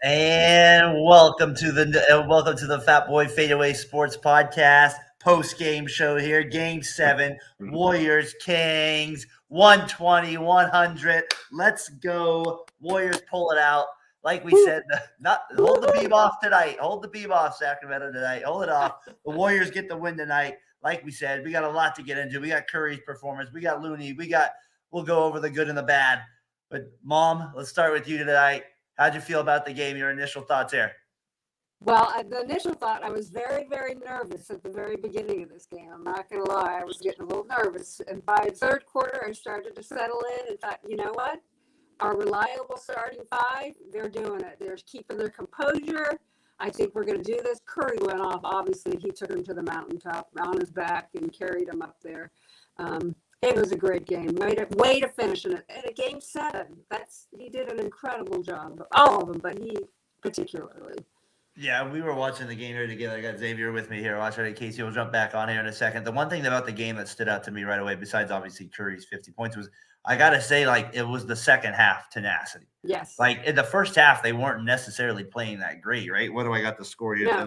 And welcome to the Fat Boy Fadeaway Sports Podcast post-game show here. Game 7, Warriors Kings, 120-100. Let's go. Warriors pull it out. Like we said, not hold the beam off tonight. Hold the beam off, Sacramento, tonight. Hold it off. The Warriors get the win tonight. Like we said, we got a lot to get into. We got Curry's performance. We got Looney. We'll go over the good and the bad. But Mom, let's start with you tonight. How'd you feel about the game? Your initial thoughts here? Well, the initial thought, I was very, very nervous at the very beginning of this game. I'm not going to lie. I was getting a little nervous. And by third quarter, I started to settle in and thought, you know what? Our reliable starting five, they're doing it. They're keeping their composure. I think we're going to do this. Curry went off. Obviously, he took him to the mountaintop on his back and carried him up there. It was a great game. Way to finish it. And a game 7. He did an incredible job. All of them, but he particularly. Yeah, we were watching the game here together. I got Xavier with me here. Watching it. Casey will jump back on here in a second. The one thing about the game that stood out to me right away, besides obviously Curry's 50 points, was I got to say, it was the second half tenacity. Yes. In the first half, they weren't necessarily playing that great, right? What do I got the score here? No,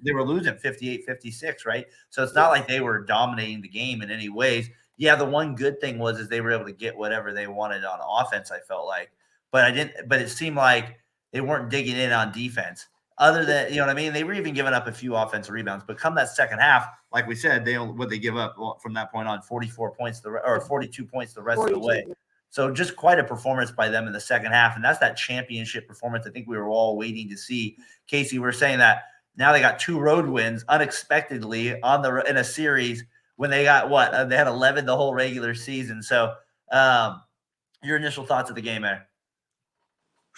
they were losing 58-56, right? So it's not like they were dominating the game in any ways. Yeah, the one good thing is they were able to get whatever they wanted on offense, I felt like. But it seemed like they weren't digging in on defense. Other than, you know what I mean? They were even giving up a few offensive rebounds. But come that second half, like we said, they give up from that point on 44 points or 42 points the rest of the way. So just quite a performance by them in the second half. And that's that championship performance I think we were all waiting to see. Casey, we're saying that now they got 2 road wins unexpectedly in a series when they got they had 11 the whole regular season. So your initial thoughts of the game there?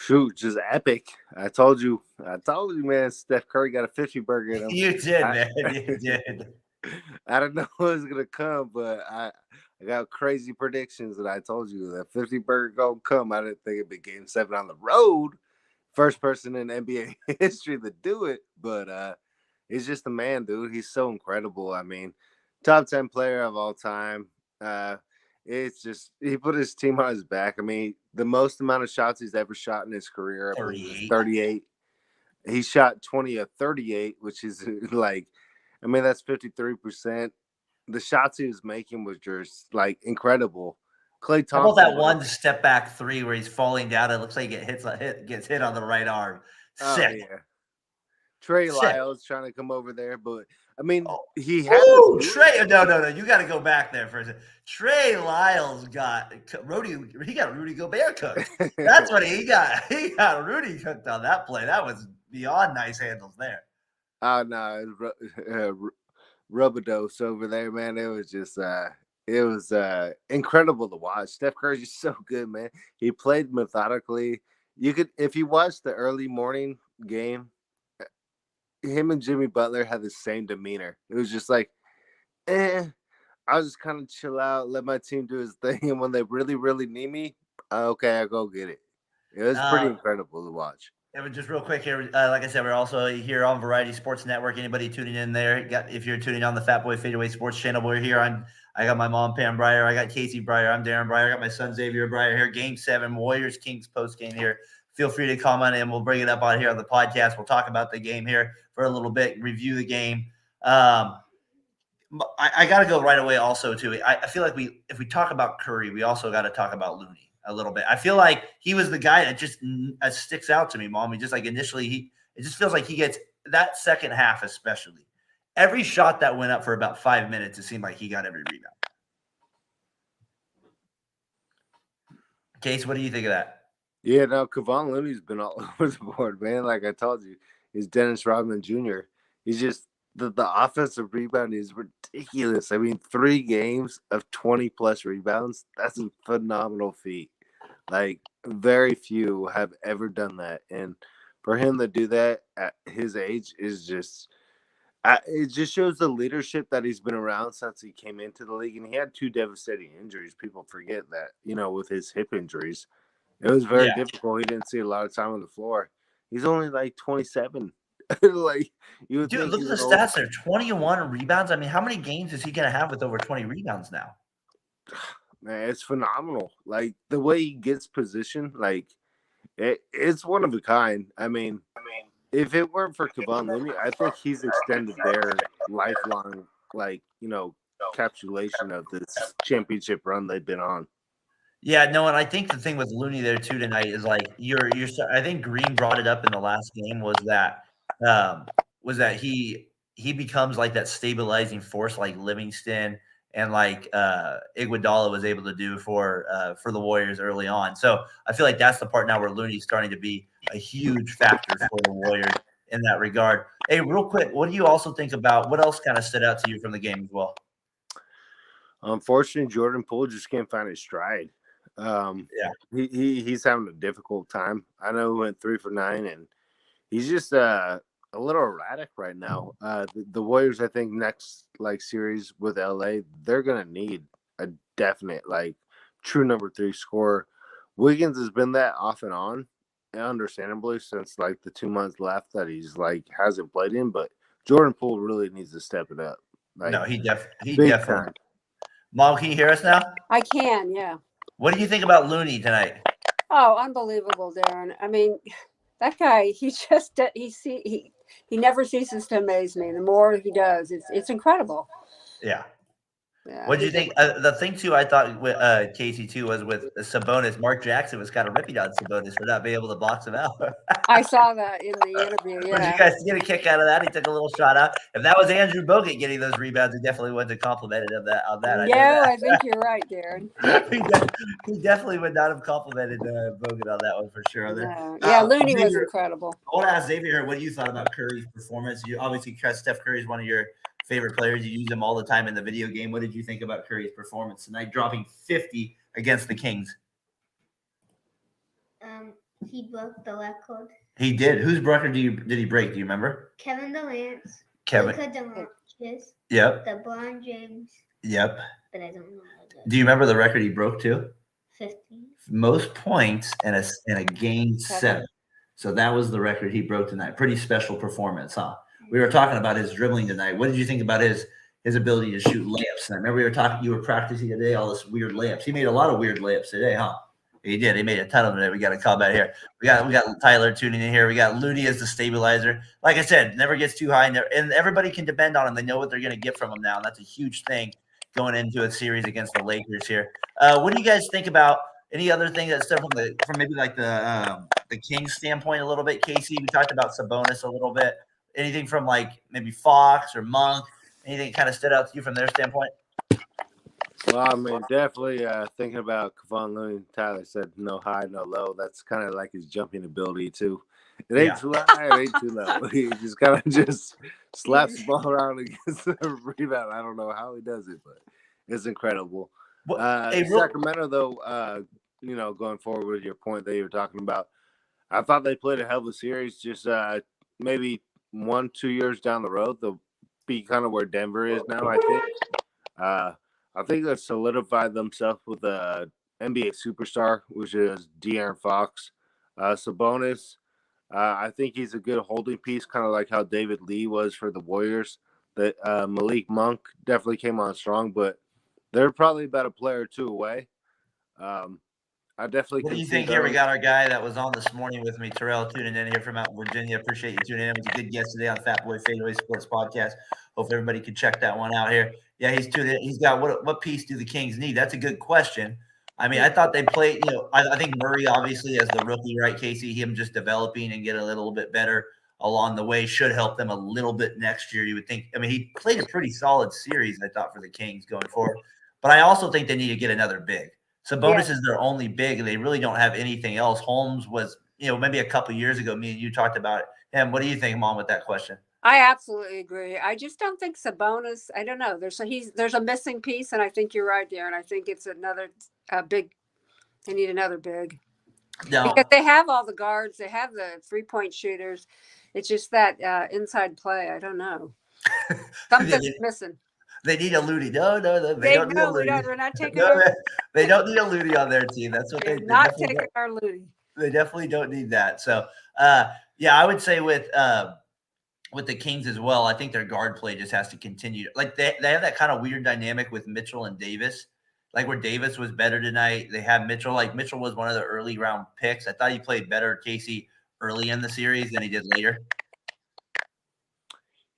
Shoot, just epic. I told you, man, Steph Curry got a 50 burger in him. You did, man. You did. I don't know what was going to come, but I got crazy predictions, and I told you that 50 burger going to come. I didn't think it'd be game 7 on the road. First person in NBA history to do it, but he's just a man, dude. He's so incredible. I mean, top 10 player of all time. It's just he put his team on his back. I mean, the most amount of shots he's ever shot in his career, 38. He shot 20 of 38, which is that's 53%. The shots he was making was just incredible. Klay Thompson. How about that one step back 3 where he's falling down? It looks like he gets hit on the right arm. Sick. Yeah. Trey Lyles trying to come over there, but I mean, he had Trey. No. You got to go back there for a second. Trey Lyles got Rudy. He got Rudy Gobert cooked. That's what he got. He got Rudy cooked on that play. That was beyond nice handles there. Oh no, Rubadose over there, man. It was just incredible to watch. Steph Curry's just so good, man. He played methodically. You could, if you watched the early morning game, him and Jimmy Butler had the same demeanor. It was just I'll just kind of chill out, let my team do his thing, and when they really, really need me, okay, I'll go get it. It was pretty incredible to watch. Yeah, but just real quick here, like I said, we're also here on Variety Sports Network. Anybody tuning in there, if you're tuning on the Fat Boy Fadeaway Sports channel, we're here. I got my mom, Pam Briar. I got Casey Briar. I'm Darren Briar. I got my son, Xavier Briar here. Game 7, Warriors Kings post game here. Feel free to comment, and we'll bring it up on here on the podcast. We'll talk about the game here for a little bit, review the game. I got to go right away also, too. I feel like if we talk about Curry, we also got to talk about Looney a little bit. I feel like he was the guy that just sticks out to me, Mom. He just initially, it just feels like he gets that second half especially. Every shot that went up for about 5 minutes, it seemed like he got every rebound. Case, what do you think of that? Yeah, no, Kevon Looney's been all over the board, man. Like I told you, he's Dennis Rodman Jr. He's just the offensive rebound is ridiculous. I mean, 3 games of 20-plus rebounds, that's a phenomenal feat. Like, very few have ever done that. And for him to do that at his age is just. It just shows the leadership that he's been around since he came into the league, and he had 2 devastating injuries. People forget that, with his hip injuries, it was very Yeah. difficult. He didn't see a lot of time on the floor. He's only like 27. Like you would Dude, think look at he's the an old stats there. 21 rebounds. I mean, how many games is he going to have with over 20 rebounds now? man. It's phenomenal. Like the way he gets positioned, like it's one of a kind. I mean, if it weren't for Kevon Looney, I think he's extended their lifelong, capsulation of this championship run they've been on. Yeah, no, and I think the thing with Looney there too tonight is like I think Green brought it up in the last game was that he becomes like that stabilizing force like Livingston and like Iguodala was able to do for the Warriors early on. So I feel like that's the part now where Looney's starting to be a huge factor for the Warriors in that regard. Hey, real quick, what do you also think about what else kind of stood out to you from the game as well? Unfortunately, Jordan Poole just can't find his stride. Yeah. He's having a difficult time. I know he went 3 for 9, and he's just a little erratic right now. The Warriors, I think, next series with LA, they're gonna need a definite true number 3 scorer. Wiggins has been that off and on, understandably, since the 2 months left that he's hasn't played in. But Jordan Poole really needs to step it up. No, he definitely. Time. Mom, can you hear us now? I can, yeah. What do you think about Looney tonight? Oh, unbelievable, Darren. I mean, that guy, he never ceases to amaze me. The more he does, it's incredible. Yeah. Yeah. What do you think? The thing too, I thought with Casey too was with Sabonis. Mark Jackson was kind of ripping on Sabonis for not being able to box him out. I saw that in the interview. Yeah. Did you guys get a kick out of that? He took a little shot out. If that was Andrew Bogut getting those rebounds, he definitely wouldn't have complimented him on that. I think you're right, Darren. he definitely would not have complimented Bogut on that one for sure. No. Yeah, Looney was incredible. I want to ask Xavier what you thought about Curry's performance. You obviously Steph Curry is one of your favorite players. You use him all the time in the video game. What did you think about Curry's performance tonight, dropping 50 against the Kings? He broke the record. He did. Whose record did he break? Do you remember? Kevin Durant's. Kevin. Luka Doncic's. Yep. LeBron James. Yep. But I don't know. Do you remember the record he broke too? 50. Most points in a game 7. So that was the record he broke tonight. Pretty special performance, huh? We were talking about his dribbling tonight. What did you think about his ability to shoot layups? And I remember you were practicing today, all this weird layups. He made a lot of weird layups today, huh? He did. He made a ton of them today. We got a comment here. We got Tyler tuning in here. We got Looney as the stabilizer. Like I said, never gets too high, and everybody can depend on him. They know what they're going to get from him now, and that's a huge thing going into a series against the Lakers here. What do you guys think about any other thing that's from maybe the Kings standpoint a little bit? Casey, we talked about Sabonis a little bit. Anything from maybe Fox or Monk? Anything kind of stood out to you from their standpoint? Well, I mean, definitely thinking about Kevon Looney. Tyler said no high, no low. That's kind of like his jumping ability too. It ain't too high, it ain't too low. He just kind of slaps the ball around against the rebound. I don't know how he does it, but it's incredible. Sacramento, though, going forward with your point that you were talking about, I thought they played a hell of a series. Just maybe 1-2 years down the road, they'll be kind of where Denver is now, I think. I think they've solidified themselves with an NBA superstar, which is De'Aaron Fox. Sabonis, I think he's a good holding piece, kind of like how David Lee was for the Warriors. That Malik Monk definitely came on strong, but they're probably about a player or two away. I definitely. What do you think? Here we got our guy that was on this morning with me, Terrell, tuning in here from out in Virginia. Appreciate you tuning in. It was a good guest today on Fat Boy Fadeaway Sports Podcast. Hope everybody could check that one out here. Yeah, he's tuned in. He's got what piece do the Kings need? That's a good question. I mean, I thought they played. I think Murray, obviously, as the rookie, right, Casey, him just developing and getting a little bit better along the way should help them a little bit next year. You would think. I mean, he played a pretty solid series, I thought, for the Kings going forward. But I also think they need to get another big. Sabonis is their only big, and they really don't have anything else. Holmes was, maybe a couple of years ago, me and you talked about it. What do you think, Mom, with that question? I absolutely agree. I just don't think Sabonis. I don't know. There's a missing piece, and I think you're right, Darren. I think it's another big. They need another big. No, because they have all the guards, they have the 3-point shooters. It's just that inside play. I don't know. Something's missing. they need a Looney. No, they They don't need a know we Looney. don't. We're not taking No, our. they don't need a Looney on their team. That's what We're they not definitely taking our Looney. They definitely don't need that. So, yeah, I would say with the Kings as well, I think their guard play just has to continue. Like they have that kind of weird dynamic with Mitchell and Davis, like where Davis was better tonight. They have Mitchell, like Mitchell was one of the early round picks. I thought he played better, Casey, early in the series than he did later.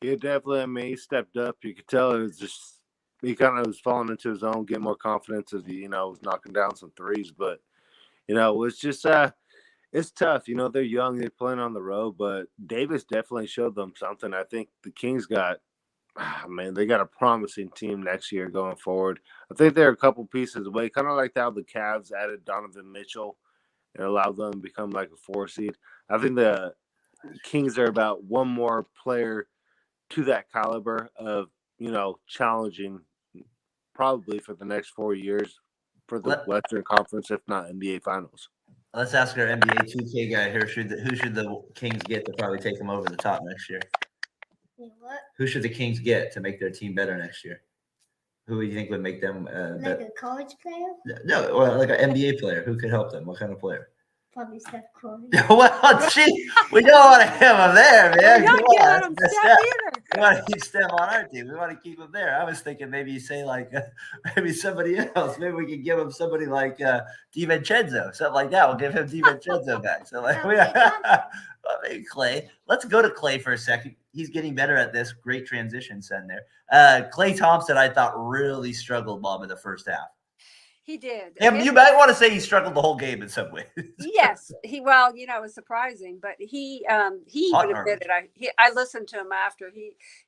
Yeah, definitely. I mean, he stepped up. You could tell it was just he kind of was falling into his own, getting more confidence as he, was knocking down some threes. But it was just it's tough. They're young, they're playing on the road, but Davis definitely showed them something. I think the Kings they got a promising team next year going forward. I think they're a couple pieces away, kind of like how the Cavs added Donovan Mitchell and allowed them to become like a 4 seed. I think the Kings are about one more player to that caliber of, challenging probably for the next 4 years for the Western Conference, if not NBA Finals. Let's ask our NBA 2K guy here. Who should the Kings get to probably take them over the top next year? What? Who should the Kings get to make their team better next year? Who do you think would make them Like a college player? No, well, like an NBA player. Who could help them? What kind of player? Probably Steph Curry. Well, gee, we don't want to have him there, man. We're not getting him Steph either. We want to keep Steph on our team. We want to keep him there. I was thinking maybe you say like maybe somebody else. Maybe we could give him somebody like DiVincenzo, something like that. We'll give him DiVincenzo back. So like maybe Clay. Let's go to Clay for a second. He's getting better at this. Great transition, send there. Clay Thompson, I thought really struggled, Bob, in the first half. He did. You might want to say he struggled the whole game in some ways. Yes, it was surprising, but he even admitted. I listened to him after.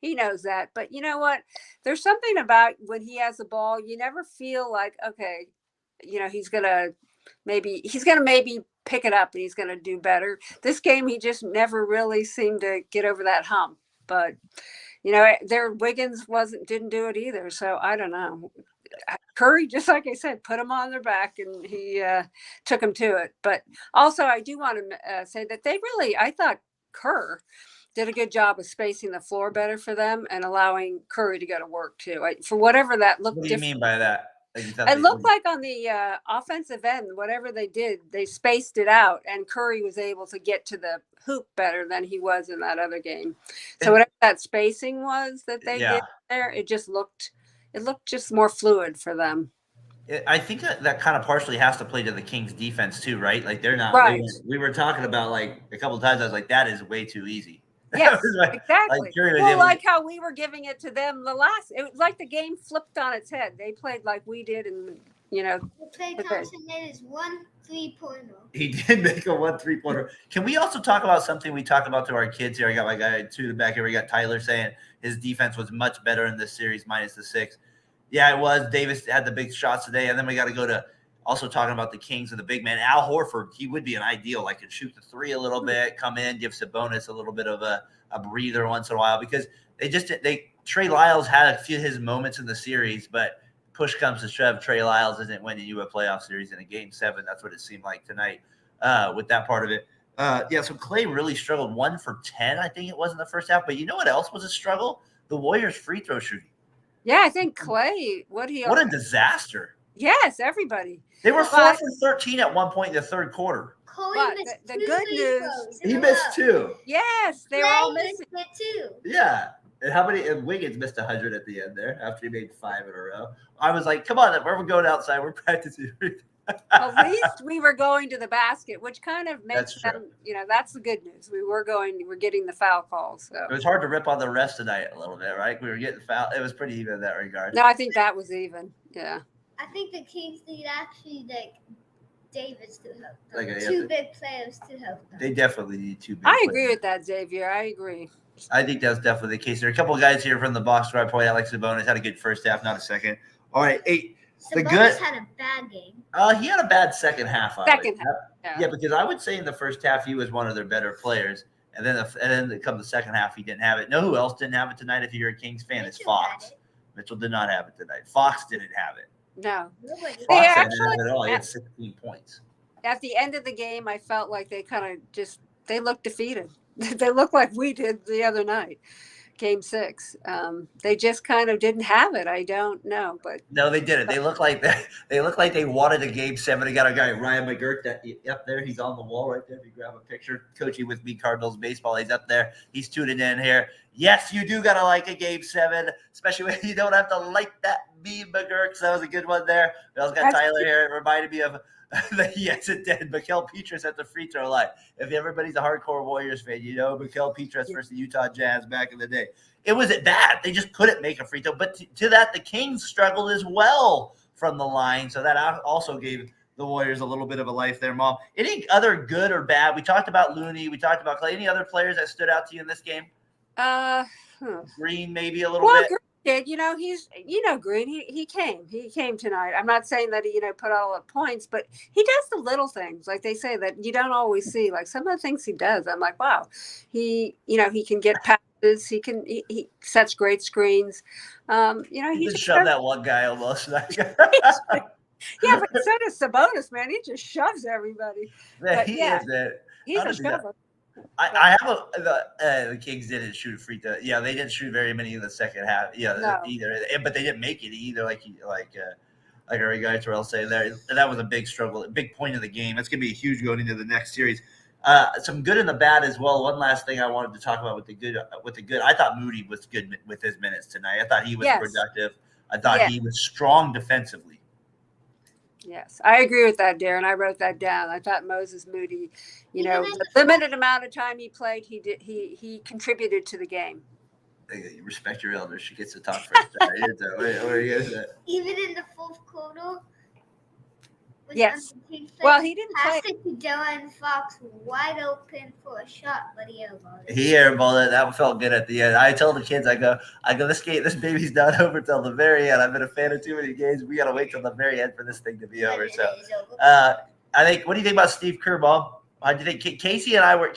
He knows that, but you know what? There's something about when he has the ball, you never feel like, okay, he's gonna maybe pick it up and he's gonna do better. This game, he just never really seemed to get over that hump. But their Wiggins didn't do it either. So I don't know. Curry, just like I said, put him on their back and he took him to it. But also, I do want to say that I thought Kerr did a good job of spacing the floor better for them and allowing Curry to go to work too. For whatever that looked. What do you mean by that? It looked like on the offensive end, whatever they did, they spaced it out, and Curry was able to get to the hoop better than he was in that other game. So whatever that spacing was that they did there, it looked just more fluid for them. I think that kind of partially has to play to the Kings' defense too, right? Like they're not. Right. We were talking about like a couple of times. I was like, that is way too easy. Yes, like, exactly. Like like how we were giving it to them it was like the game flipped on its head. They played like we did, and Clay Thompson made his 1 3-pointer. He did make a 1 3-pointer. Can we also talk about something we talk about to our kids here? I got my guy to the back here. We got Tyler saying his defense was much better in this series, minus the 6. Yeah, it was. Davis had the big shots today, and then we got to go to also talking about the Kings and the big man. Al Horford, he would be an ideal, like, could shoot the 3 a little bit, come in, give Sabonis a little bit of a breather once in a while, because Trey Lyles had a few of his moments in the series, but push comes to shove, Trey Lyles isn't winning you a playoff series in a game 7. That's what it seemed like tonight with that part of it. So Clay really struggled 1 for 10, I think it was in the first half. But you know what else was a struggle? The Warriors' free throw shooting. Yeah, I think Clay, what a disaster. Yes, everybody. They were 4 for 13 at one point in the third quarter. But the good news, he missed 2. Yes, they were all missing. Too. Yeah. And how many? And Wiggins missed 100 at the end there after he made 5 in a row. I was like, come on, we're going outside. We're practicing. At least we were going to the basket, which kind of makes them, that's the good news. We're getting the foul calls. So it was hard to rip on the refs tonight a little bit, right? We were getting fouled. It was pretty even in that regard. No, I think that was even. Yeah. I think the Kings need actually Davis to help them. Like 2 big players to help them. They definitely need 2 big I agree with that, Xavier. I agree. I think that's definitely the case. There are a couple of guys here from the box where I point out, like Sabonis had a good first half, not a second. All right, 8. Sabonis had a bad game. He had a bad second half. Second half. Yeah, because I would say in the first half he was one of their better players, and then come the second half he didn't have it. Know who else didn't have it tonight? If you're a Kings fan, it's Fox. Mitchell did not have it tonight. Fox didn't have it. No, Fox didn't have it at all. He had 16 points. at the end of the game, I felt like they kind of they looked defeated. They looked like we did the other night, game 6. They just kind of didn't have it. I don't know, but No, they didn't. They look like they wanted a game 7. They got a guy, Ryan McGurk, that up there. He's on the wall right there. If you grab a picture, coaching with me, Cardinals baseball. He's up there. He's tuning in here. Yes, you do gotta like a game 7, especially when you don't have to like that meme, McGurk. So that was a good one there. We also got Tyler here. It reminded me of yes, it did. Mikael Petras at the free throw line. If everybody's a hardcore Warriors fan, you know Mikael Petras versus the Utah Jazz back in the day. It wasn't bad. They just couldn't make a free throw. But to that, the Kings struggled as well from the line. So that also gave the Warriors a little bit of a life there, Mom. Any other good or bad? We talked about Looney. We talked about Clay. Any other players that stood out to you in this game? Green, maybe a little bit. Green did. He's Green. He came tonight. I'm not saying that he put all the points, but he does the little things, like they say, that you don't always see. Like some of the things he does, I'm like, wow. He can get passes. He sets great screens. He just shoved that one guy almost. Yeah, but so does Sabonis, man. He just shoves everybody. Man, he's a shover. I have the Kings didn't shoot a free throw. Yeah, they didn't shoot very many in the second half. Yeah, either, but they didn't make it either. Like our guy Terrell saying there, and that was a big struggle, a big point of the game. That's gonna be huge going into the next series. Some good and the bad as well. One last thing I wanted to talk about with the good. I thought Moody was good with his minutes tonight. I thought he was productive. I thought he was strong defensively. Yes, I agree with that, Darren. I wrote that down. I thought Moses Moody, the limited amount of time he played, he contributed to the game. You respect your elders. She gets to talk first. What are you guys at? Even in the fourth quarter. Yes. Well, he didn't pass play. it to Dylan Fox wide open for a shot, but he airballed it. He airballed it. That felt good at the end. I told the kids, I go, this baby's not over till the very end. I've been a fan of too many games. We got to wait till the very end for this thing to be over. So, I think, what do you think about Steve Kerr, Bob? How do you think Casey and I were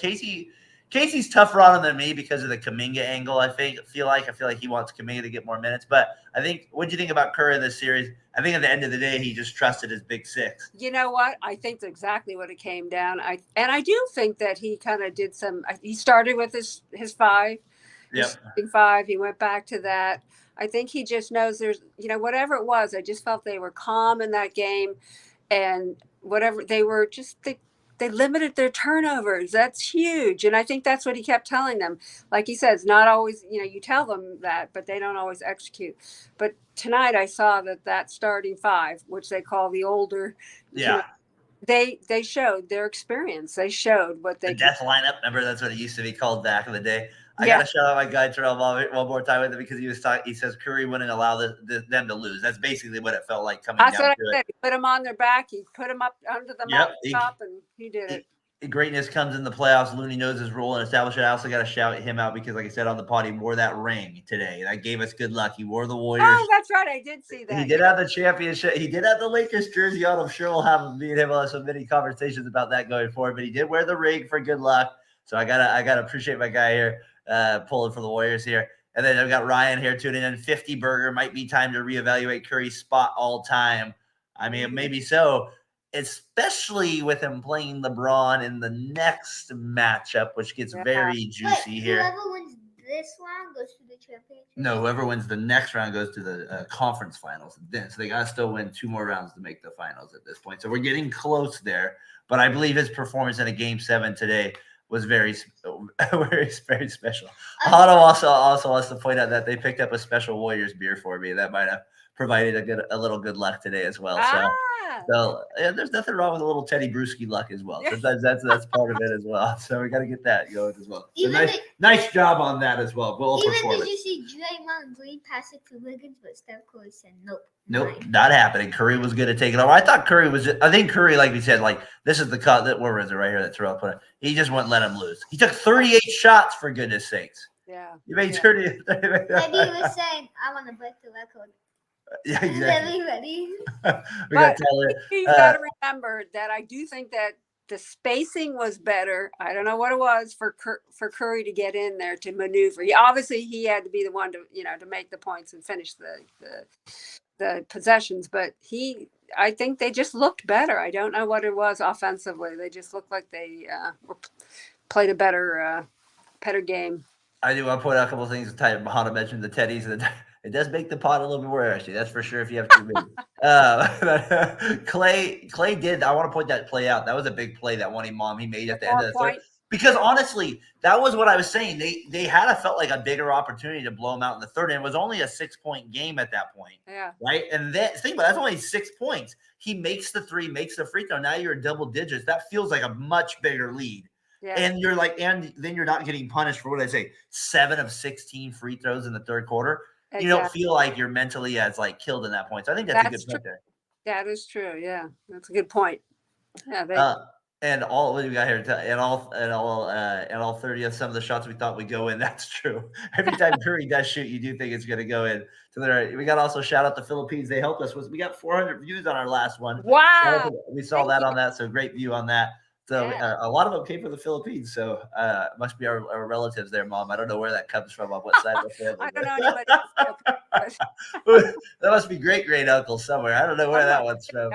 Casey's tougher on him than me because of the Kuminga angle. I feel like he wants Kuminga to get more minutes. But I think, what do you think about Kerr in this series? I think at the end of the day, he just trusted his big 6. You know what? I think that's exactly what it came down. I do think that he kind of did some. He started with his 5. Yep. 5. He went back to that. I think he just knows there's whatever it was. I just felt they were calm in that game, and whatever they were just they limited their turnovers. That's huge. And I think that's what he kept telling them. Like he says, not always, you tell them that, but they don't always execute. But tonight I saw that starting 5, which they call the older, they showed their experience. They showed what they the death lineup. Remember, that's what it used to be called back in the day. I got to shout out my guy Terrell one more time with it because he was talking. He says Curry wouldn't allow them to lose. That's basically what it felt like coming down to it. That's what I said. He put them on their back. He put them up under the top, and he did it. Greatness comes in the playoffs. Looney knows his role and established it. I also got to shout him out because, like I said on the pod, he wore that ring today. That gave us good luck. He wore the Warriors. Oh, that's right. I did see that. He did have the championship. He did have the Lakers jersey on. I'm sure we'll have me and him on some many conversations about that going forward. But he did wear the ring for good luck. So I gotta appreciate my guy here pulling for the Warriors here. And then I've got Ryan here tuning in. 50 burger might be time to reevaluate Curry's spot all time. I mean, maybe so. Especially with him playing LeBron in the next matchup, which gets very juicy here. Whoever wins this round goes to the championship? No, whoever wins the next round goes to the conference finals. Then, so they got to still win 2 more rounds to make the finals at this point. So we're getting close there. But I believe his performance in a Game 7 today was very, very special. Otto also wants to point out that they picked up a special Warriors beer for me. That might have provided a little good luck today as well. So there's nothing wrong with a little Teddy Bruschi luck as well. Sometimes that's part of it as well. So we got to get that going as well. So nice job on that as well. Did you see Draymond Green pass it to Wiggins, but Steph Curry said nope, not happening. Curry was going to take it over. I thought Curry was. I think Curry, like we said, like this is the cut. Where was it right here? That Terrell put it. He just wouldn't let him lose. He took 38 shots for goodness sakes. Yeah. You made 30. Maybe he was saying, "I want to break the record." Yeah, exactly. Ready. You got to remember that I do think that the spacing was better. I don't know what it was for Curry to get in there to maneuver. He had to be the one to to make the points and finish the possessions. But he I think they just looked better. I don't know what it was offensively. They just looked like they played a better game. I do want to point out a couple of things. Mahana mentioned the teddies, and it does make the pot a little bit more interesting. That's for sure. If you have too many, Clay did. I want to point that play out. That was a big play that one he made at the end of the third. Because honestly, that was what I was saying. They had felt like a bigger opportunity to blow them out in the third, and it was only a 6-point game at that point. Yeah. Right. And then think about it, that's only 6 points. He makes the three, makes the free throw. Now you're double digits. That feels like a much bigger lead. Yeah. And you're like, and then you're not getting punished for what I say, 7 of 16 free throws in the third quarter. Exactly. You don't feel like you're mentally as like killed in that point. So I think that's a good point there. That is true. Yeah, that's a good point. Yeah. And all what do we got here? And all 30 of some of the shots we thought would go in. That's true. Every time Curry does shoot, you do think it's going to go in. So we got also shout out the Philippines. They helped us. We got 400 views on our last one. Wow. We saw that on that. So great view on that. So a lot of them came from the Philippines. So must be our relatives there, Mom. I don't know where that comes from, on what side of the family. I don't know anybody. That must be great uncle somewhere. I don't know where that one's from.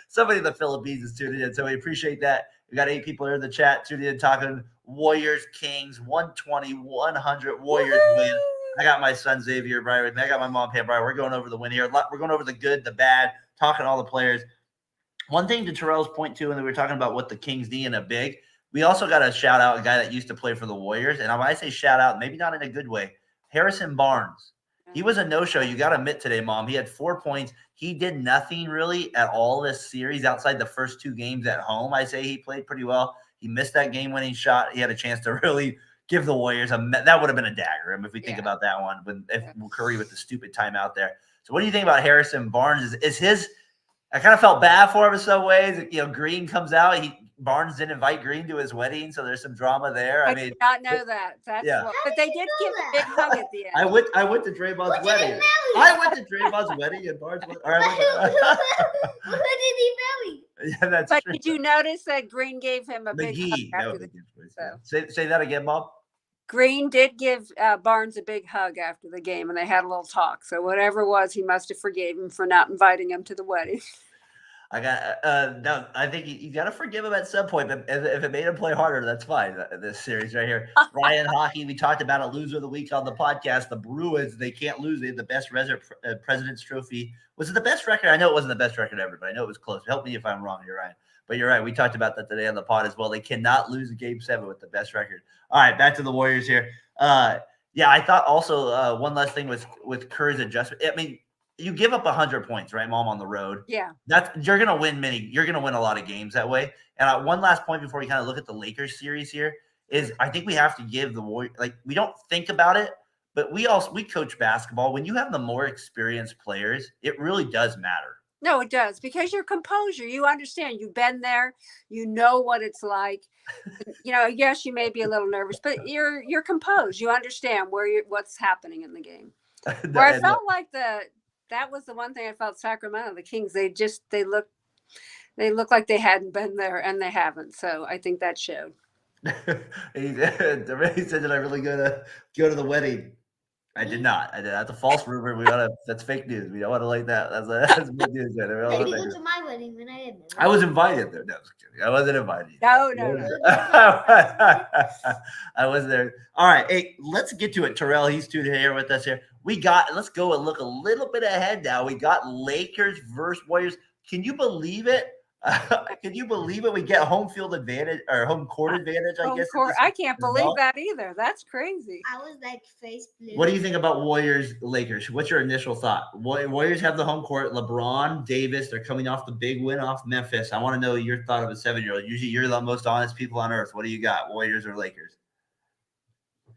Somebody in the Philippines is tuning in. So we appreciate that. We got 8 people here in the chat tuning in, talking Warriors, Kings, 120-100 Warriors win. I got my son Xavier Briar with me. I got my mom Pam Briar. We're going over the win here. We're going over the good, the bad, talking to all the players. One thing to Terrell's point, too, and we were talking about what the Kings need in a big, we also got to shout out a guy that used to play for the Warriors. And when I say shout out, maybe not in a good way, Harrison Barnes. He was a no-show. You got to admit today, Mom. He had 4 points. He did nothing really at all this series outside the first 2 games at home. I say he played pretty well. He missed that game-winning shot. He had a chance to really give the Warriors that would have been a dagger if we think about that one, if Curry with the stupid timeout there. So what do you think about Harrison Barnes? Is his – I kind of felt bad for him in some ways. Green comes out. Barnes didn't invite Green to his wedding, so there's some drama there. I mean, did not know that. That's but they did give a big hug at the end. I went to Draymond's wedding. I went to Draymond's wedding and Barnes went. Who did he marry? Yeah, that's true. But did you notice that Green gave him a big hug after the game? Say that again, Bob. Green did give Barnes a big hug after the game, and they had a little talk. So whatever it was, he must have forgave him for not inviting him to the wedding. I think you got to forgive him at some point. But if it made him play harder, that's fine. This series right here, Ryan Hockey. We talked about a loser of the week on the podcast. The Bruins, they can't lose. They had the best President's Trophy. Was it the best record? I know it wasn't the best record ever, but I know it was close. Help me if I'm wrong. You're right. But you're right. We talked about that today on the pod as well. They cannot lose Game 7 with the best record. All right, back to the Warriors here. I thought also one last thing with Curry's adjustment. I mean, you give up 100 points, right, Mom, on the road. Yeah. You're gonna win You're gonna win a lot of games that way. And one last point before we kind of look at the Lakers series here is I think we have to give the Warriors, like, we don't think about it, but we coach basketball. When you have the more experienced players, it really does matter. No, it does, because your composure, you understand, you've been there, you know what it's like. Yes, you may be a little nervous, but you're composed. You understand what's happening in the game. Where I felt like that was the one thing I felt Sacramento, the Kings, they look like they hadn't been there, and they haven't. So I think that showed. He said, "Did I really go to the wedding?" I did not. That's a false rumor. That's fake news. We don't want to like that. That's big news. There. Maybe go to my wedding when I didn't. I was invited there. No, I was kidding. I wasn't invited. No. I was there. All right. Hey, let's get to it. Terrell, he's tuned here with us here. Let's go and look a little bit ahead now. We got Lakers versus Warriors. Can you believe it? Can you believe it? We get home field advantage or home court advantage, I guess. I can't believe that either. That's crazy. I was like face blue. What do you think about Warriors Lakers? What's your initial thought? Warriors have the home court. LeBron, Davis, they're coming off the big win off Memphis. I want to know your thought of a 7-year-old. Usually you're the most honest people on earth. What do you got? Warriors or Lakers?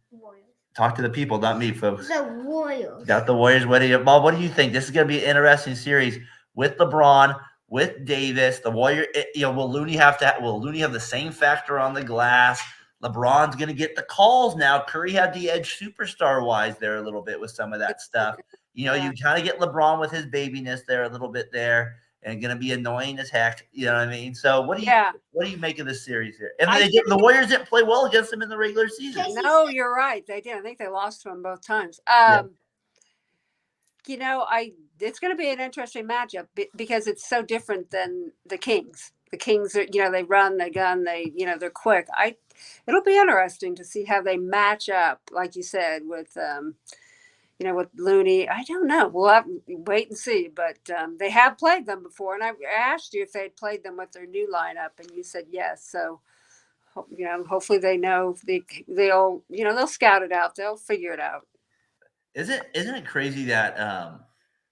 Warriors. Talk to the people, not me, folks. The Warriors. Got the Warriors. Bob, what do you think? This is going to be an interesting series with LeBron, with Davis. The Warrior, will Looney have the same factor on the glass? LeBron's going to get the calls now. Curry had the edge superstar-wise there a little bit with some of that stuff. You kind of get LeBron with his babiness there a little bit there, and going to be annoying as heck. You know what I mean? So what do you make of this series here? And the Warriors didn't play well against them in the regular season. No, you're right. They did. I think they lost to them both times. I it's going to be an interesting matchup because it's so different than the Kings. The Kings are, they run, they gun, they're quick. It'll be interesting to see how they match up, like you said, with with Looney. I don't know. We'll have to wait and see. But they have played them before, and I asked you if they'd played them with their new lineup, and you said yes. So, hopefully they know they'll scout it out. They'll figure it out. Isn't it crazy that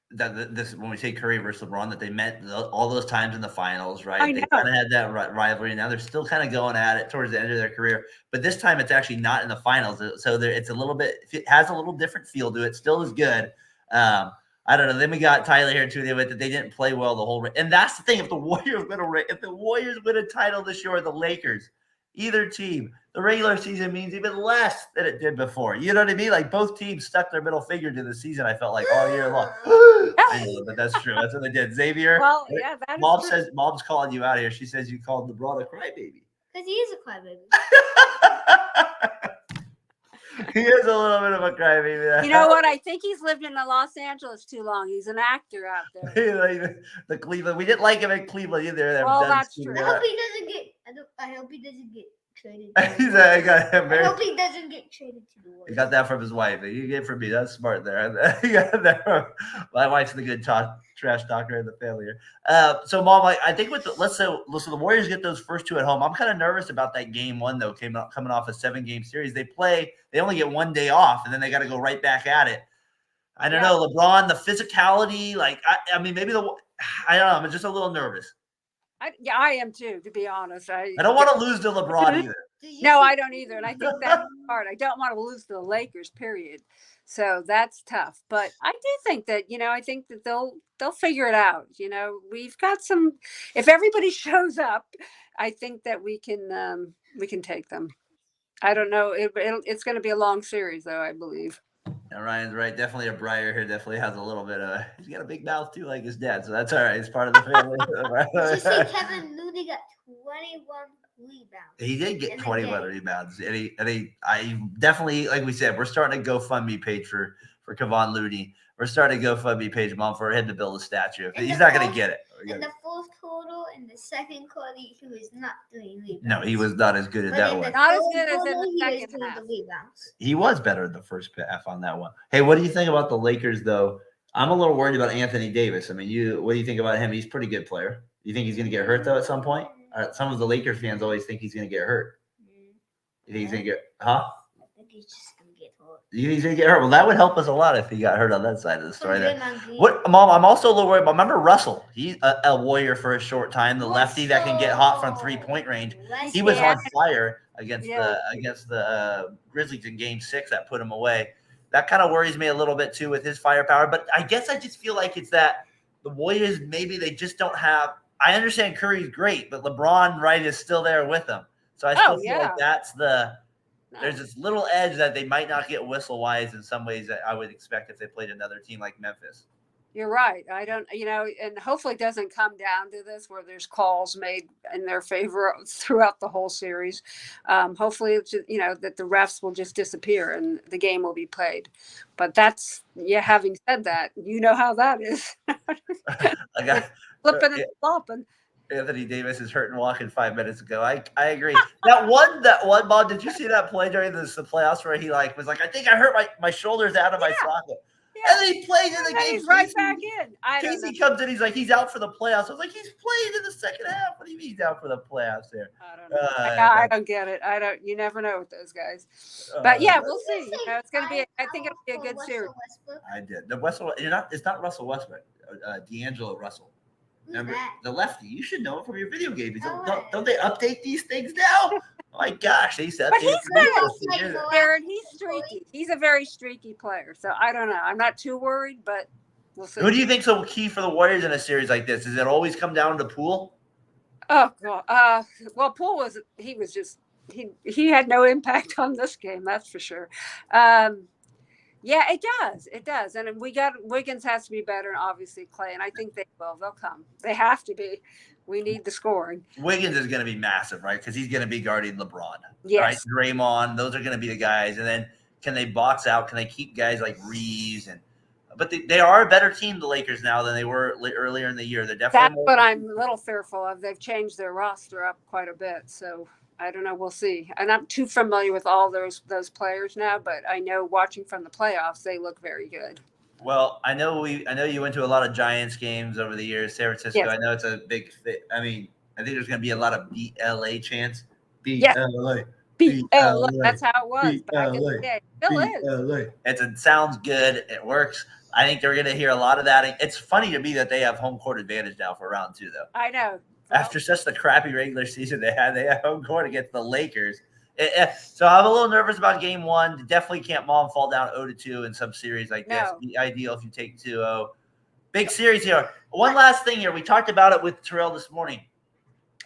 this when we say Curry versus LeBron that they met all those times in the finals, right? I They know. kind of had that rivalry. Now they're still kind of going at it towards the end of their career, but this time it's actually not in the finals, so it's a little bit. It has a little different feel to it. Still is good. I don't know. Then we got Tyler here too. That they didn't play well the whole. And that's the thing. If the Warriors win a title this year, or the Lakers, either team, the regular season means even less than it did before. You know what I mean? Like both teams stuck their middle finger to the season. I felt like all year long. I know, but that's true. That's what they did. Xavier, Well, yeah, that Mom is says Mom's calling you out here. She says you called LeBron a crybaby. Because he is a crybaby. He is a little bit of a crybaby. You know what? I think he's lived in Los Angeles too long. He's an actor out there. The Cleveland. We didn't like him in Cleveland either. Well, that's true. I hope he doesn't get traded. He's I got him. I hope he doesn't get traded to the Warriors. He got that from his wife. You get it from me. That's smart there. He got that from my wife's the good trash talker in the family here. So, Mom, I think let's say the Warriors get those first two at home. I'm kind of nervous about that game one though. Coming off a 7-game series, they only get 1 day off, and then they got to go right back at it. I don't know, LeBron, the physicality. I mean, maybe I don't know. I'm just a little nervous. I am too, to be honest. I don't want to lose to LeBron either. No, I don't either. And I think that's hard. I don't want to lose to the Lakers, period. So that's tough. But I do think that, I think that they'll figure it out. We've got if everybody shows up, I think that we can take them. I don't know. It's going to be a long series though, I believe. Yeah, Ryan's right. Definitely a Briar here. Definitely has a little bit of. He's got a big mouth too, like his dad. So that's all right. He's part of the family. Did you see Kevin Looney got 21 rebounds? He did get 21 rebounds, and I definitely, like we said, we're starting a GoFundMe page for Kevon Looney. We're starting a GoFundMe page, Mom, for him to build a statue. He's not going to get it. In the fourth quarter, in the second quarter, he was not doing rebounds. No, he was not as good as that one. Not as good as in the second half. He was better in the first half on that one. Hey, what do you think about the Lakers, though? I'm a little worried about Anthony Davis. I mean, what do you think about him? He's a pretty good player. You think he's going to get hurt, though, at some point? Some of the Lakers fans always think he's going to get hurt. You think he's going to get – huh? I think he's just going to get hurt. You think he's going to get hurt? Well, that would help us a lot if he got hurt on that side of the story there. What, Mom, I'm also a little worried about – remember Russell? He's a Warrior for a short time, the lefty that can get hot from three-point range. He was on fire against the Grizzlies in Game 6 that put him away. That kind of worries me a little bit, too, with his firepower. But I guess I just feel like it's that the Warriors, maybe they just don't have – I understand Curry's great, but LeBron, right, is still there with him. So I still feel like that's there's this little edge that they might not get whistle-wise in some ways that I would expect if they played another team like Memphis. You're right. I don't, and hopefully it doesn't come down to this where there's calls made in their favor throughout the whole series. Hopefully, it's just, that the refs will just disappear and the game will be played. But having said that, you know how that is. Flipping and flopping. Anthony Davis is hurt and walking 5 minutes ago. I agree. That one ball, did you see that play during the playoffs where he was like, I think I hurt my shoulders out of my socket. Yeah. And then he played in the game. He's right back in. Casey comes in. He's like, he's out for the playoffs. I was like, he's playing in the second half. What do you mean he's out for the playoffs there? I don't know. I don't get it. You never know with those guys. But yeah, we'll see. It's going to be. I think it'll be a good series. I did. It's not Russell Westbrook. D'Angelo Russell. Remember the lefty? You should know it from your video games. Don't they update these things now? Oh my gosh, they used to update. Darren, he's streaky. He's a very streaky player. So I don't know. I'm not too worried, but we'll see. Who do you think's so key for the Warriors in a series like this? Does it always come down to Poole? Oh God. Well, Poole he had no impact on this game. That's for sure. Yeah, it does. It does. And Wiggins has to be better, and obviously Clay. And I think they will. They'll come. They have to be. We need the scoring. Wiggins is going to be massive, right? Because he's going to be guarding LeBron. Yes. Right? Draymond, those are going to be the guys. And then can they box out? Can they keep guys like Reeves and but they are a better team, the Lakers, now than they were earlier in the year. They're That's definitely what I'm a little fearful of. They've changed their roster up quite a bit, so I don't know. We'll see. I'm not too familiar with all those players now, but I know watching from the playoffs, they look very good. Well, I know you went to a lot of Giants games over the years, San Francisco. Yes. I know it's a big fit. I mean, I think there's going to be a lot of BLA chants. Yes. BLA. BLA. That's how it was back in BLA. the day. It still is. It sounds good. It works. I think they're going to hear a lot of that. It's funny to me that they have home court advantage now for round 2, though. I know. After such the crappy regular season they had home court against the Lakers. So I'm a little nervous about game 1. Definitely can't Mom fall down 0-2 in some series like this. It'd be ideal if you take 2-0. Big series here. One last thing here. We talked about it with Terrell this morning.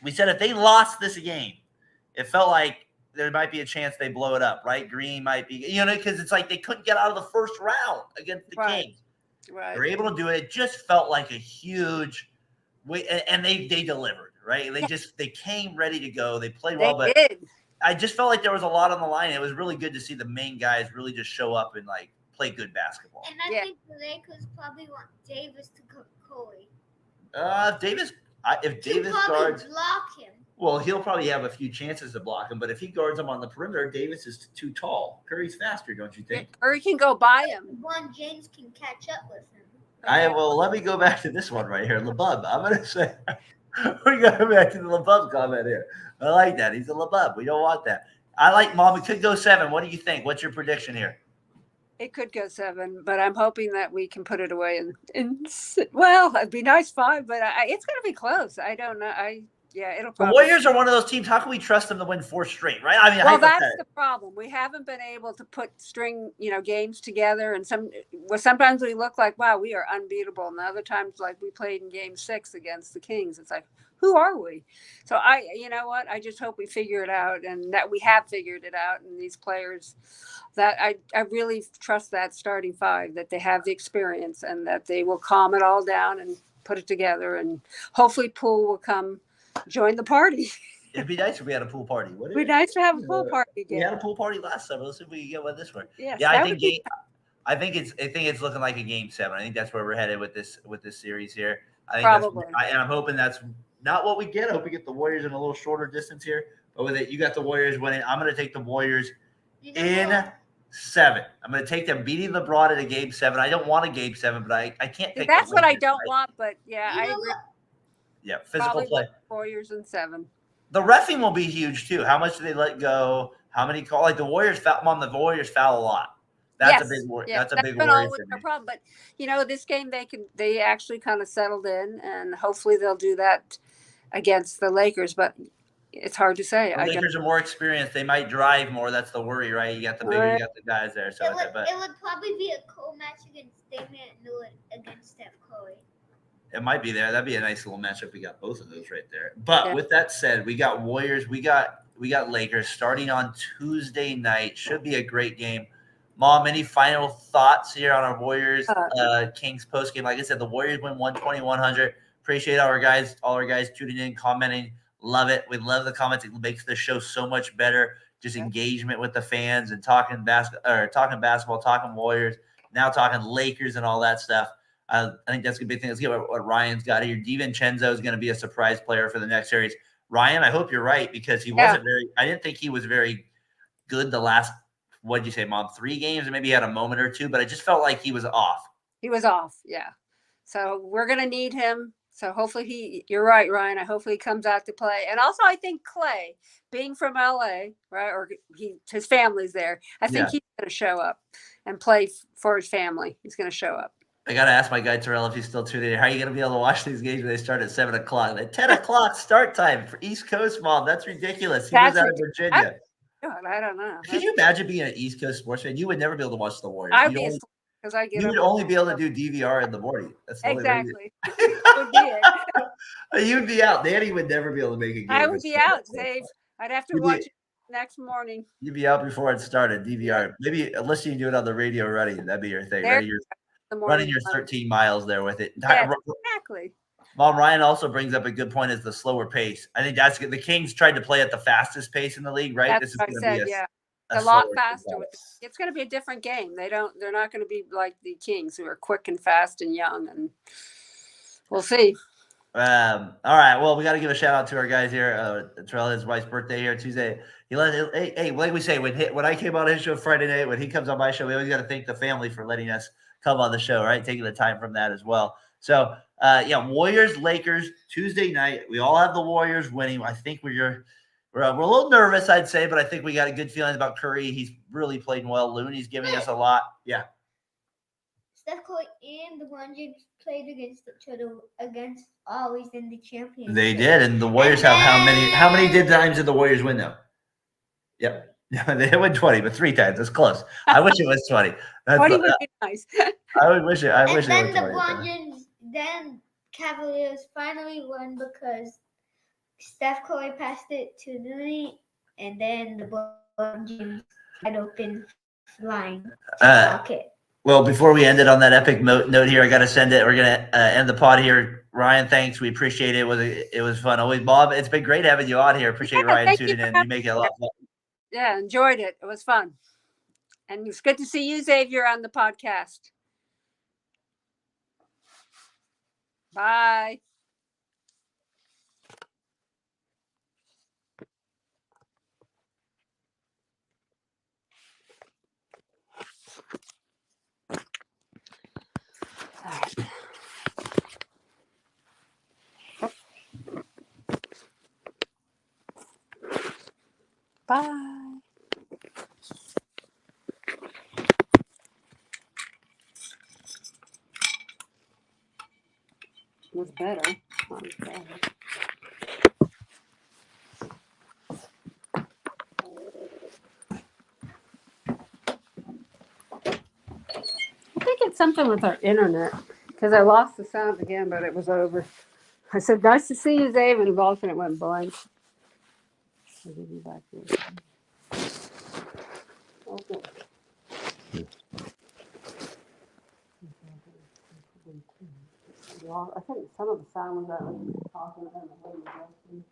We said if they lost this game, it felt like there might be a chance they blow it up, right? Green might be, because it's like they couldn't get out of the first round against the Kings. Right. They're able to do it. It just felt like a huge and they delivered, right? They came ready to go. They played well, but I just felt like there was a lot on the line. It was really good to see the main guys really just show up and play good basketball. And I think the Lakers probably want Davis to cook Corey. If Davis guards, block him. Well, he'll probably have a few chances to block him, but if he guards him on the perimeter, Davis is too tall. Curry's faster, don't you think? Curry can go by him. LeBron James can catch up with him. Let me go back to this one right here, LeBub. I'm gonna say we're going back to the LeBub comment here. I like that. He's a LeBub. We don't want that. I like Mom. It could go 7. What do you think? What's your prediction here? It could go 7, but I'm hoping that we can put it away. Well, it'd be nice 5, but it's going to be close. I don't know. It'll probably. The Warriors are one of those teams. How can we trust them to win 4 straight, right? I mean, well, that's the problem. We haven't been able to string games together, and sometimes we look like, wow, we are unbeatable, and the other times, like we played in Game 6 against the Kings, it's like, who are we? So you know what? I just hope we figure it out, and that we have figured it out, and these players, that I really trust that starting 5, that they have the experience, and that they will calm it all down and put it together, and hopefully Poole will come join the party. It'd be nice if we had a pool party. It'd be nice to have a pool party again. We had a pool party last summer. Let's see if we can get one this one. Yes, yeah, I think it's looking like a game 7. I think that's where we're headed with this series here. I think probably. And I'm hoping that's not what we get. I hope we get the Warriors in a little shorter distance here. But with it, you got the Warriors winning. I'm going to take the Warriors in 7. I'm going to take them beating LeBron in a game 7. I don't want a game 7, but I can't take. That's what I don't want. But yeah, I agree. Yeah, physical play. Warriors in 7. The reffing will be huge too. How much do they let go? How many call? Like the Warriors foul. Mom, the Warriors foul a lot. That's a big worry. That's a big worry for me. Problem. But this game they actually kind of settled in, and hopefully they'll do that against the Lakers. But it's hard to say. The Lakers are more experienced. They might drive more. That's the worry, right? You got the bigger, you got the guys there. So it would probably be a cool match against Damian Lillard against Steph Curry. It might be there. That'd be a nice little matchup. We got both of those right there. But with that said, we got Warriors. We got Lakers starting on Tuesday night. Should be a great game. Mom, any final thoughts here on our Warriors Kings post game? Like I said, the Warriors win 120-100. Appreciate all our guys tuning in, commenting. Love it. We love the comments. It makes the show so much better. Just engagement with the fans and talking basketball, talking Warriors, now talking Lakers and all that stuff. I think that's a big thing. Let's get what Ryan's got here. DiVincenzo is going to be a surprise player for the next series. Ryan, I hope you're right because he wasn't I didn't think he was very good the last, what'd you say, Mom, 3 games? Or maybe he had a moment or 2, but I just felt like he was off. He was off, yeah. So we're going to need him. So hopefully you're right, Ryan. Hopefully he comes out to play. And also I think Clay, being from LA, right, or his family's there, I think he's going to show up and play for his family. He's going to show up. I got to ask my guy Terrell if he's still tuning in. How are you going to be able to watch these games when they start at 7 o'clock? At 10 o'clock start time for East Coast, Mom. That's ridiculous. He was out of Virginia. I don't know. Could you imagine being an East Coast sports fan? You would never be able to watch the Warriors. I'd be because I get. You would only be able to do DVR in the morning. That's the exactly. You'd be out. Danny would never be able to make a game. I would be out, Dave. I'd have to watch it next morning. You'd be out before it started. DVR. Maybe unless you do it on the radio already, that'd be your thing. Running your 13 miles there with it. Yeah, exactly. Mom, Ryan also brings up a good point is the slower pace. I think that's good. The Kings tried to play at the fastest pace in the league, right? That's what I said, a lot faster. It's going to be a different game. They're not going to be like the Kings, who are quick and fast and young. And we'll see. All right. Well, we got to give a shout out to our guys here. Terrell, his wife's birthday here Tuesday. Hey, like we say, when I came on his show Friday night, when he comes on my show, we always got to thank the family for letting us come on the show, right? Taking the time from that as well. So, Warriors, Lakers, Tuesday night. We all have the Warriors winning. I think we're a little nervous, I'd say, but I think we got a good feeling about Curry. He's really played well. Looney's giving us a lot. Yeah. Steph Curry and LeBron James played against each other always in the championship. They did, and the Warriors have how many times did the Warriors win though? Yep. They win 20, but 3 times. That's close. I wish it was 20. 20 would be nice. I would wish it. I wish then it was 20. LeBron James, then Cavaliers finally won because Steph Curry passed it to Looney, and then LeBron James had open flying pocket. Well, before we end it on that epic note here, I got to send it. We're going to end the pod here. Ryan, thanks. We appreciate it. It was fun. Always, Bob. It's been great having you on here. Appreciate Ryan tuning in. You make it a lot of fun. Yeah, enjoyed it. It was fun. And it's good to see you, Xavier, on the podcast. Bye. All right. Bye. Was better. Okay. I think it's something with our internet because I lost the sound again, but it was over. I said, "Nice to see you, Dave," and both, and it went blank. I'll give you back here. Okay. I think some of the sound was that I was talking about the whole thing.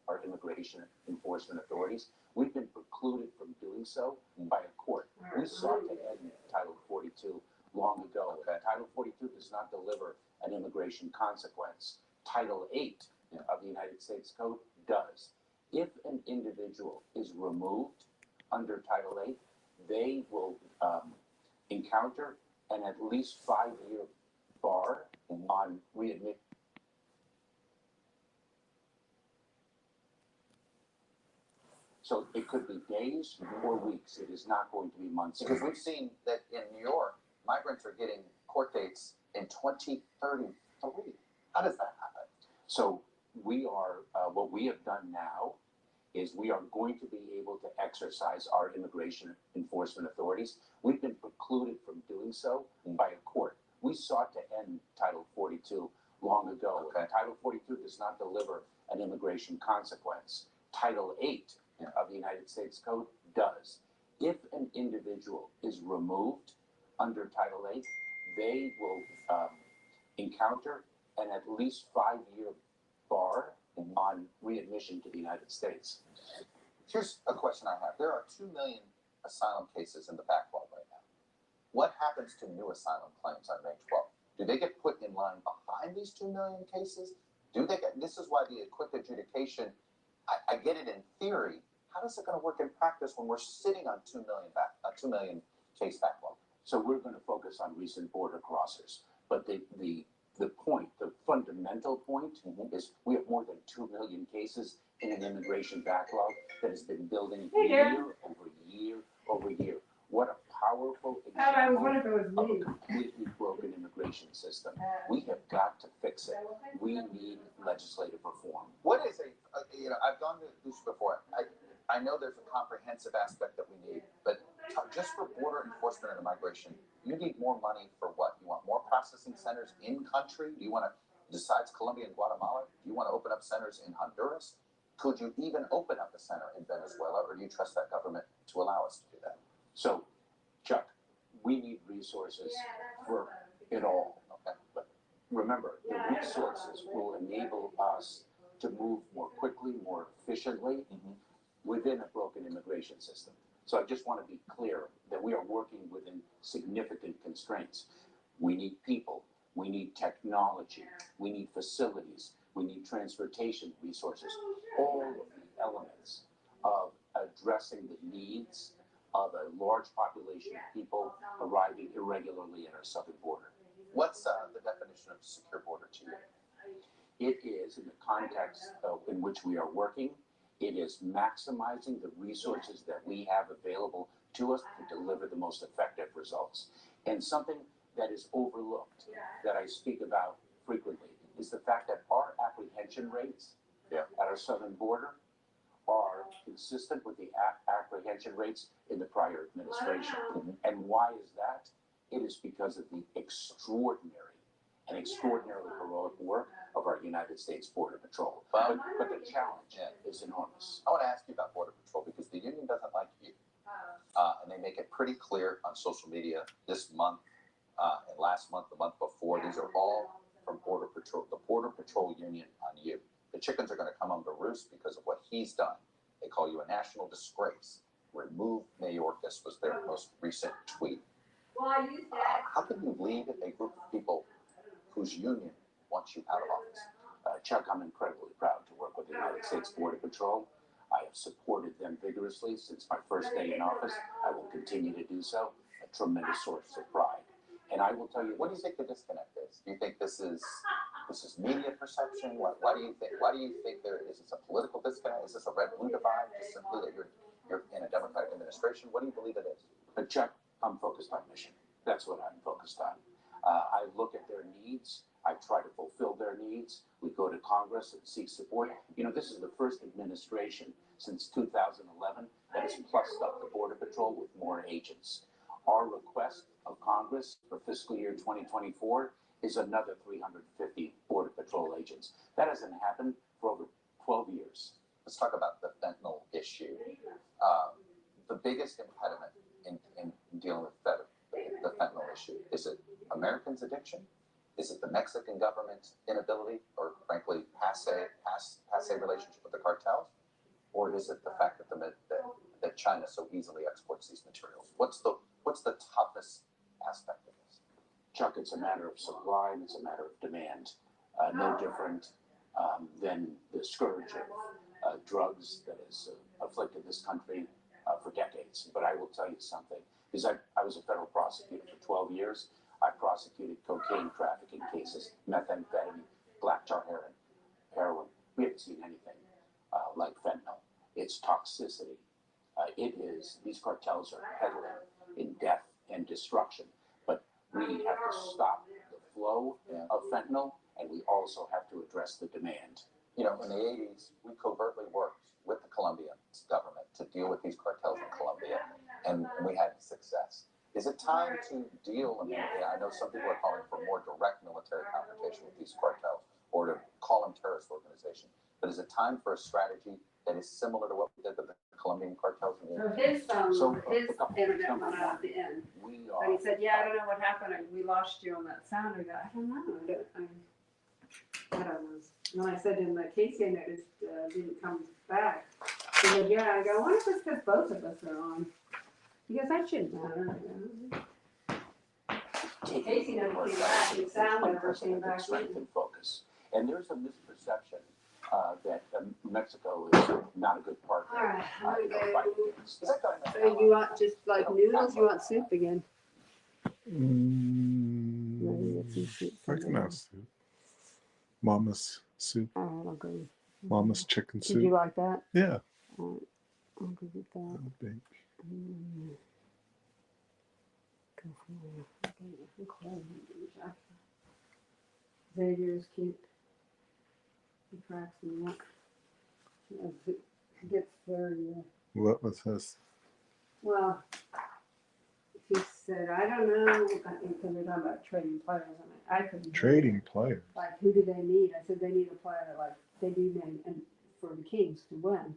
Our immigration enforcement authorities, we've been precluded from doing so by a court. We sought to end Title 42 long ago. Title 42 does not deliver an immigration consequence. Title 8 of the United States Code does. If an individual is removed under Title 8, they will encounter an at least 5-year bar on readmission. So it could be days or weeks. It is not going to be months. Because we've seen that in New York, migrants are getting court dates in 2033. How does that happen? So we are, what we have done now is we are going to be able to exercise our immigration enforcement authorities. We've been precluded from doing so by a court. We sought to end Title 42 long ago. Title 42 does not deliver an immigration consequence. Title 8 of the United States Code does. If an individual is removed under Title 8, they will encounter an at least 5-year bar on readmission to the United States. Here's a question I have. There are 2 million asylum cases in the backlog right now. What happens to new asylum claims on May 12th? Do they get put in line behind these 2 million cases? This is why the quick adjudication, I get it in theory. How is it going to work in practice when we're sitting on 2 million case backlog? So we're going to focus on recent border crossers. But the the fundamental point is we have more than 2 million cases in an immigration backlog that has been building year over year over year. What a powerful example of a completely broken immigration system. We have got to fix it. We need legislative reform. What is I've gone to this before. I know there's a comprehensive aspect that we need, but just for border enforcement and immigration, you need more money for what? You want more processing centers in country? Do you want to, besides Colombia and Guatemala, do you want to open up centers in Honduras? Could you even open up a center in Venezuela, or do you trust that government to allow us to do that? So, Chuck, we need resources for it all. Okay. But remember, the resources will enable us to move more quickly, more efficiently within a broken immigration system. So I just want to be clear that we are working within significant constraints. We need people, we need technology, we need facilities, we need transportation resources, all of the elements of addressing the needs of a large population of people arriving irregularly at our southern border. What's the definition of secure border to you? It is, in the context in which we are working, it is maximizing the resources that we have available to us to deliver the most effective results. And something that is overlooked, that I speak about frequently, is the fact that our apprehension rates at our southern border are consistent with the apprehension rates in the prior administration. And why is that? It is because of the extraordinarily heroic work of our United States Border Patrol. But the challenge is enormous. I want to ask you about Border Patrol because the union doesn't like you. And they make it pretty clear on social media this month and last month, the month before. These are all from Border Patrol, the Border Patrol union on you. The chickens are going to come home to roost because of what he's done. They call you a national disgrace. Remove Mayorkas was their most recent tweet. How can you lead a group of people whose union wants you out of office? Chuck, I'm incredibly proud to work with the United States Border Patrol. I have supported them vigorously since my first day in office. I will continue to do so. A tremendous source of pride. And I will tell you, what do you think the disconnect is? Do you think this is media perception? Why do you think there is this a political disconnect? Is this a red-blue divide? Just simply that you're in a Democratic administration? What do you believe it is? But Chuck, I'm focused on mission. That's what I'm focused on. I look at their needs. I try to fulfill their needs. We go to Congress and seek support. You know, this is the first administration since 2011 that has plussed up the Border Patrol with more agents. Our request of Congress for fiscal year 2024 is another 350 Border Patrol agents. That hasn't happened for over 12 years. Let's talk about the fentanyl issue. The biggest impediment in dealing with the fentanyl issue, is it Americans' addiction? Is it the Mexican government's inability or frankly passe relationship with the cartels? Or is it the fact that China so easily exports these materials? What's the toughest aspect of this? Chuck, it's a matter of supply and it's a matter of demand. No different than the scourge of drugs that has afflicted this country for decades. But I will tell you something, because I was a federal prosecutor for 12 years. I prosecuted cocaine trafficking cases, methamphetamine, black tar heroin. We haven't seen anything like fentanyl. It's toxicity. These cartels are peddling in death and destruction. But we have to stop the flow of fentanyl, and we also have to address the demand. You know, in the 80s, we covertly worked with the Colombian government to deal with these cartels in Colombia, and we had success. Is it time to deal? I mean, I know some people are calling for more direct military confrontation with these cartels, or to call them terrorist organizations. But is it time for a strategy that is similar to what we did with the Colombian cartels? So his internet went out at the end. But he said, "Yeah, I don't know what happened. We lost you on that sound." I go, "I don't know. I don't know." And when I said to him that Casey noticed didn't come back, he said, "Yeah." I go, "I wonder if it's because both of us are on." He goes, "That shouldn't matter." Casey never came back. The sound never came back. Strength and focus. And there's a misperception that Mexico is not a good partner. All right, I'm gonna fight go. against. So you want just like noodles? You want soup again? get some soup I from can there. have soup. Mama's soup. All right, I'll go. Mama's chicken Did you soup. like that? Yeah. All right, I'll go get that. That'll be- Go from there. Okay, Xavier's cute. He cracks me up. He gets very, What was his? well, he said, I don't know, because we're talking about trading players, and I couldn't. hear it. Trading players. Like, who do they need? I said, they need a player like they do and for the Kings to win.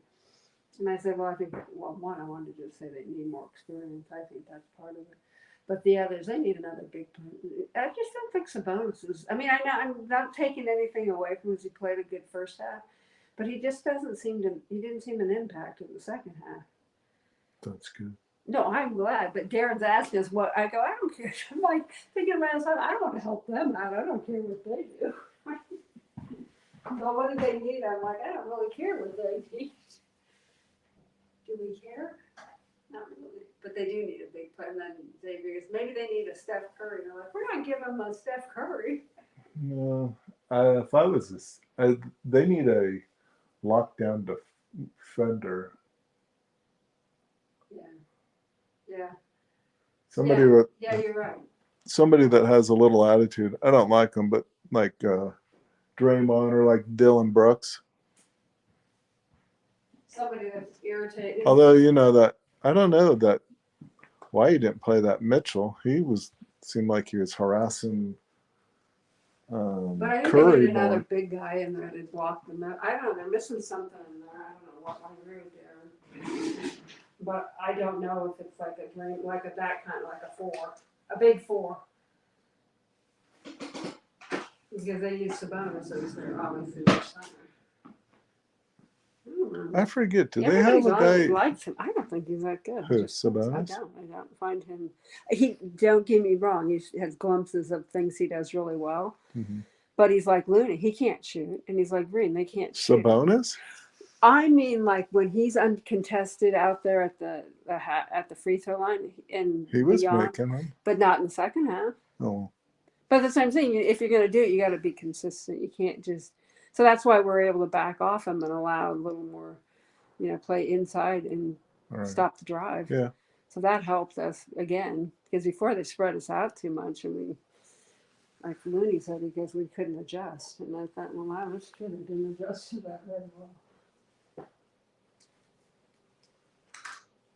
And I said, well, I think, well, one, I wanted to just say they need more experience. I think that's part of it. But the others, they need another big player. I just don't think Sabonis is. I mean, I know I'm not taking anything away from him. He played a good first half, but he just doesn't seem to. He didn't seem an impact in the second half. That's good. No, I'm glad. But Darren's asking us what I go. I don't care. I'm like thinking about myself. I don't want to help them out. I don't care what they do. Well, what do they need? I'm like, I don't really care what they need. Do we care? Not really. But they do need a big player. And then Xavier's, maybe they need a Steph Curry. They're like, we're not giving them a Steph Curry. No. If I was this, they need a lockdown defender. Yeah. Yeah. Somebody Yeah. with Yeah, you're right. somebody that has a little attitude. I don't like them, but like Draymond or like Dylan Brooks. Somebody that's irritated. Although you know that I don't know that why he didn't play that Mitchell. He seemed like he was harassing But I think they Curry need another more. big guy in there to block them out. I don't know. They're missing something in there. I don't know what I agree with Darren. But I don't know if it's like a dream, like a that kind, like a four, a big four. Because they use Sabonis as their obviously their center. I don't know. I forget. Do they Everybody's have a always guy? likes him. I don't think he's that good. Who, Just- Sabonis? I don't find him. He don't get me wrong. He has glimpses of things he does really well. Mhm. But he's like Looney. He can't shoot, and he's like Green. They can't shoot. Sabonis? I mean, like when he's uncontested out there at the free throw line, and He was beyond, making them. but not in the second half. Oh, But the same thing. If you're going to do it, you got to be consistent. You can't just. So that's why we're able to back off him and allow a little more, play inside and all right. stop the drive. Yeah. So that helped us again because before they spread us out too much, and we, like Looney said, because we couldn't adjust, and I thought, well, wow, that's true. They didn't adjust to that very well.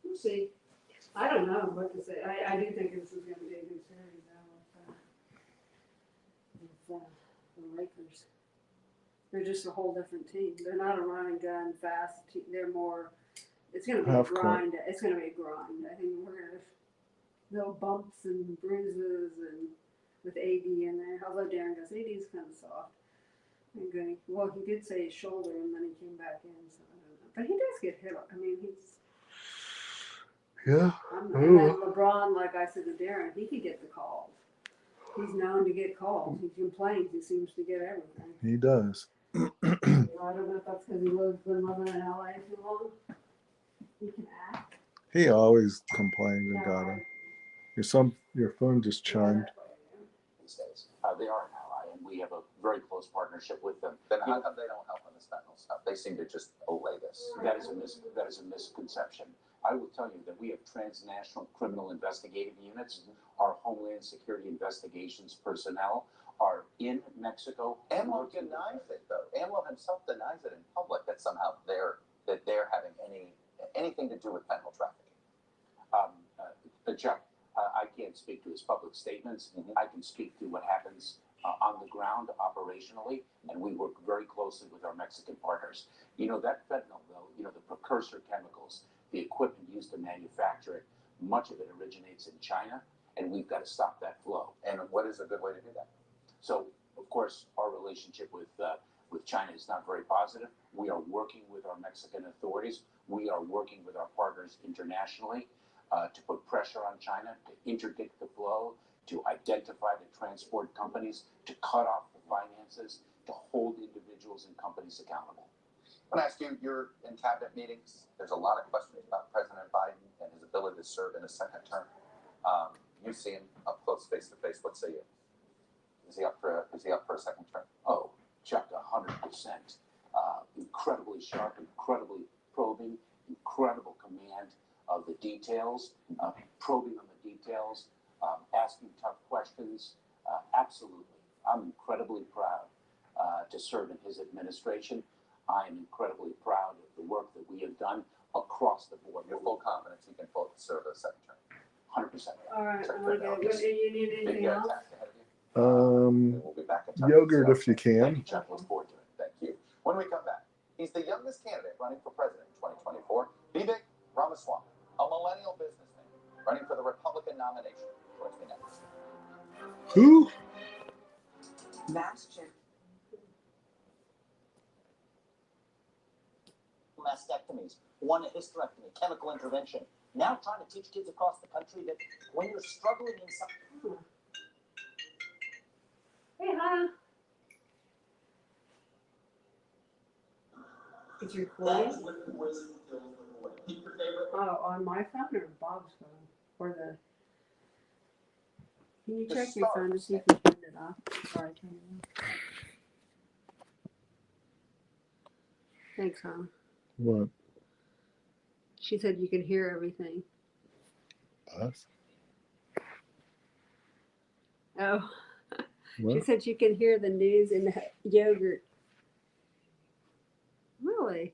We'll see. I don't know what to say. I do think this is going to be a good series now with the Lakers. They're just a whole different team. They're not a run and gun fast team. They're more. It's going to be Half a court. grind. It's going to be a grind. I think we're going to little bumps and bruises and with AD in there. Although Darren goes, AD's kind of soft. Well, he did say his shoulder, and then he came back in. So I don't know. But he does get hit. I mean, he's. Yeah. And then LeBron, like I said to Darren, he could get the calls. He's known to get calls. He complains. He seems to get everything. He does. I don't know if that's because he been living in LA too long. He can act. He always complained and got him. Your phone just chimed. These days, they are an ally, and we have a very close partnership with them. Then how come they don't help on this fentanyl stuff? They seem to just allay this. That is a misconception. I will tell you that we have transnational criminal investigative units. Our Homeland Security investigations personnel are in Mexico. AMLO denies it, though. AMLO himself denies it in public that somehow they're having anything to do with fentanyl trafficking. Chuck, I can't speak to his public statements. I can speak to what happens on the ground operationally, and we work very closely with our Mexican partners. That fentanyl, though, the precursor chemicals, the equipment used to manufacture it, much of it originates in China, and we've got to stop that flow. And what is a good way to do that? So, of course, our relationship with China is not very positive. We are working with our Mexican authorities. We are working with our partners internationally to put pressure on China, to interdict the flow, to identify the transport companies, to cut off the finances, to hold individuals and companies accountable. I want to ask you, you're in cabinet meetings. There's a lot of questions about President Biden and his ability to serve in a second term. You see him up close, face to face. What say you? Is he up for a second term? Oh, Chuck, 100%. Incredibly sharp, incredibly probing, incredible command of the details, probing on the details, asking tough questions. Absolutely. I'm incredibly proud to serve in his administration. I am incredibly proud of the work that we have done across the board. You're full confidence he can serve a second term. 100%. All right. Secretary Okay. Nellis. Do you need Big anything else? task ahead of you. Um, We'll be back in touch. yogurt if you Thank you, can. Chuck. Look forward to it. Thank you. When we come back, he's the youngest candidate running for president in 2024. Vivek Ramaswamy, a millennial businessman running for the Republican nomination. Joins me next. Who? Mass check. Mastectomies, one a hysterectomy, chemical intervention. Now trying to teach kids across the country that when you're struggling in some... Hey, Hannah. It's recording? Oh, on my phone or Bob's phone? Or the... Can you check your phone to see if you turned it off? Sorry, turn it off. Thanks, Hannah. What? She said you can hear everything. Us? Oh. She What? said you can hear the news in the yogurt. Really?